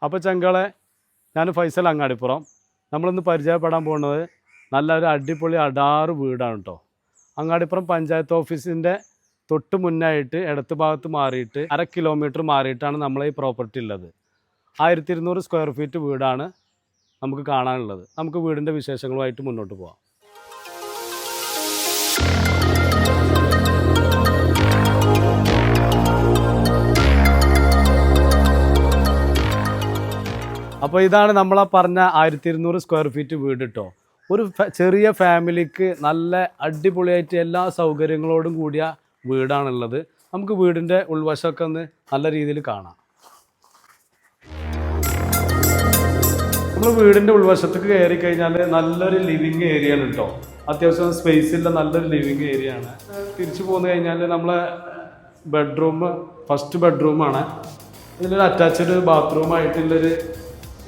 അപ്പോൾ ചങ്കളെ ഞാൻ ഫൈസൽ അങ്ങാടിപ്പുറം. നമ്മളിന്ന് പരിചയപ്പെടാൻ പോകുന്നത് നല്ലൊരു അടിപൊളി അടാറ് വീടാണ് കേട്ടോ. അങ്ങാടിപ്പുറം പഞ്ചായത്ത് ഓഫീസിൻ്റെ തൊട്ട് മുന്നായിട്ട് ഇടത്ത് ഭാഗത്ത് മാറിയിട്ട് 1/2 കിലോമീറ്റർ മാറിയിട്ടാണ് നമ്മളെ ഈ പ്രോപ്പർട്ടി ഉള്ളത്. 1200 സ്ക്വയർ ഫീറ്റ് വീടാണ് നമുക്ക് കാണാനുള്ളത്. നമുക്ക് വീടിൻ്റെ വിശേഷങ്ങളുമായിട്ട് മുന്നോട്ട് പോകാം. അപ്പോൾ ഇതാണ് നമ്മളാ പറഞ്ഞ 1200 സ്ക്വയർ ഫീറ്റ് വീട് കേട്ടോ. ഒരു ചെറിയ ഫാമിലിക്ക് നല്ല അടിപൊളിയായിട്ട് എല്ലാ സൗകര്യങ്ങളോടും കൂടിയ വീടാണുള്ളത്. നമുക്ക് വീടിൻ്റെ ഉൾവശമൊക്കെ ഒന്ന് നല്ല രീതിയിൽ കാണാം. നമ്മൾ വീടിൻ്റെ ഉൾവശത്തേക്ക് കയറി കഴിഞ്ഞാൽ നല്ലൊരു ലിവിങ് ഏരിയ ആണ് കേട്ടോ. അത്യാവശ്യം സ്പേസില്ല നല്ലൊരു ലിവിങ് ഏരിയ ആണ്. തിരിച്ചു പോന്നു കഴിഞ്ഞാൽ നമ്മളെ ബെഡ്റൂം ഫസ്റ്റ് ബെഡ്റൂമാണ്. ഇതിലൊരു അറ്റാച്ച്ഡ് ബാത്റൂമായിട്ടുള്ളൊരു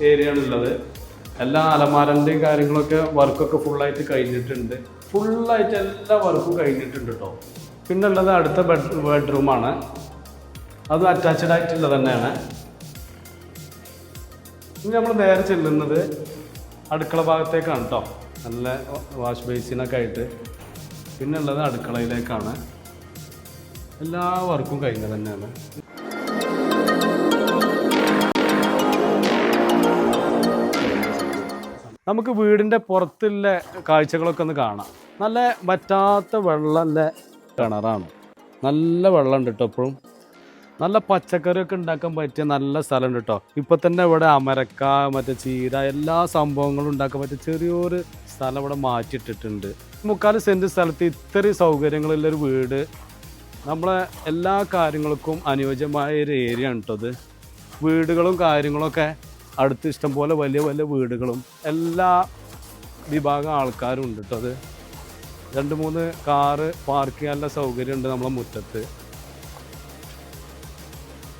ഏരിയ ആണുള്ളത്. എല്ലാ അലമാരൻ്റെയും കാര്യങ്ങളൊക്കെ വർക്കൊക്കെ ഫുള്ളായിട്ട് കഴിഞ്ഞിട്ടുണ്ട്. ഫുള്ളായിട്ട് എല്ലാ വർക്കും കഴിഞ്ഞിട്ടുണ്ട് കേട്ടോ. പിന്നെ ഉള്ളത് അടുത്ത ബെഡ്റൂമാണ്. അതും അറ്റാച്ച്ഡ് ആയിട്ടുള്ളത് തന്നെയാണ്. ഇനി നമ്മൾ നേരെ ചെല്ലുന്നത് അടുക്കള ഭാഗത്തേക്കാണ് കേട്ടോ. നല്ല വാഷ് ബേസിനൊക്കെ ആയിട്ട്. പിന്നെ ഉള്ളത് അടുക്കളയിലേക്കാണ്. എല്ലാ വർക്കും കഴിഞ്ഞത് തന്നെയാണ്. നമുക്ക് വീടിൻ്റെ പുറത്തുള്ള കാഴ്ചകളൊക്കെ ഒന്ന് കാണാം. നല്ല വറ്റാത്ത വെള്ളമുള്ള കിണറാണ്. നല്ല വെള്ളമുണ്ട് കേട്ടോ. എപ്പോഴും നല്ല പച്ചക്കറിയൊക്കെ ഉണ്ടാക്കാൻ പറ്റിയ നല്ല സ്ഥലമുണ്ട് കേട്ടോ. ഇപ്പം തന്നെ ഇവിടെ അമരക്ക മറ്റേ ചീര എല്ലാ സംഭവങ്ങളും ഉണ്ടാക്കാൻ പറ്റിയ ചെറിയൊരു സ്ഥലം ഇവിടെ മാറ്റിയിട്ടിട്ടുണ്ട്. 3/4 സെൻറ്റ് സ്ഥലത്ത് ഇത്രയും സൗകര്യങ്ങളുള്ളൊരു വീട് നമ്മളെ എല്ലാ കാര്യങ്ങൾക്കും അനുയോജ്യമായ ഒരു ഏരിയ ആണ് കേട്ടോ. ഇത് വീടുകളും കാര്യങ്ങളൊക്കെ അടുത്ത് ഇഷ്ടംപോലെ വലിയ വലിയ വീടുകളും എല്ലാ വിഭാഗം ആൾക്കാരും ഉണ്ട് കേട്ടോ. അത് 2-3 കാറ് പാർക്ക് ചെയ്യാനുള്ള സൗകര്യമുണ്ട് നമ്മളെ മുറ്റത്ത്.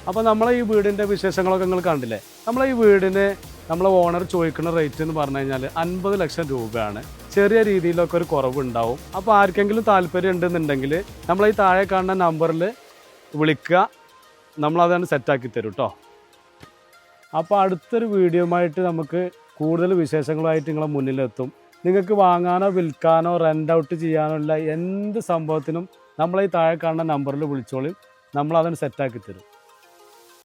അപ്പോൾ നമ്മളെ ഈ വീടിൻ്റെ വിശേഷങ്ങളൊക്കെ നിങ്ങൾ കണ്ടില്ലേ. നമ്മളെ ഈ വീടിന് നമ്മളെ ഓണർ ചോദിക്കുന്ന റേറ്റ് എന്ന് പറഞ്ഞു കഴിഞ്ഞാൽ 50 ലക്ഷം രൂപയാണ്. ചെറിയ രീതിയിലൊക്കെ ഒരു കുറവുണ്ടാവും. അപ്പോൾ ആർക്കെങ്കിലും താല്പര്യം ഉണ്ടെന്നുണ്ടെങ്കിൽ നമ്മളീ താഴെ കാണുന്ന നമ്പറിൽ വിളിക്കുക. നമ്മളതാണ് സെറ്റാക്കി തരും കേട്ടോ. അപ്പോൾ അടുത്തൊരു വീഡിയോയുമായിട്ട് നമുക്ക് കൂടുതൽ വിശേഷങ്ങളുമായിട്ട് നിങ്ങളെ മുന്നിലെത്തും. നിങ്ങൾക്ക് വാങ്ങാനോ വിൽക്കാനോ റെൻ്റ് ഔട്ട് ചെയ്യാനോ ഉള്ള എന്ത് സംഭവത്തിനും നമ്മളീ താഴെ കാണുന്ന നമ്പറിൽ വിളിച്ചോളും. നമ്മളതನ್ನು സെറ്റാക്കി തരും.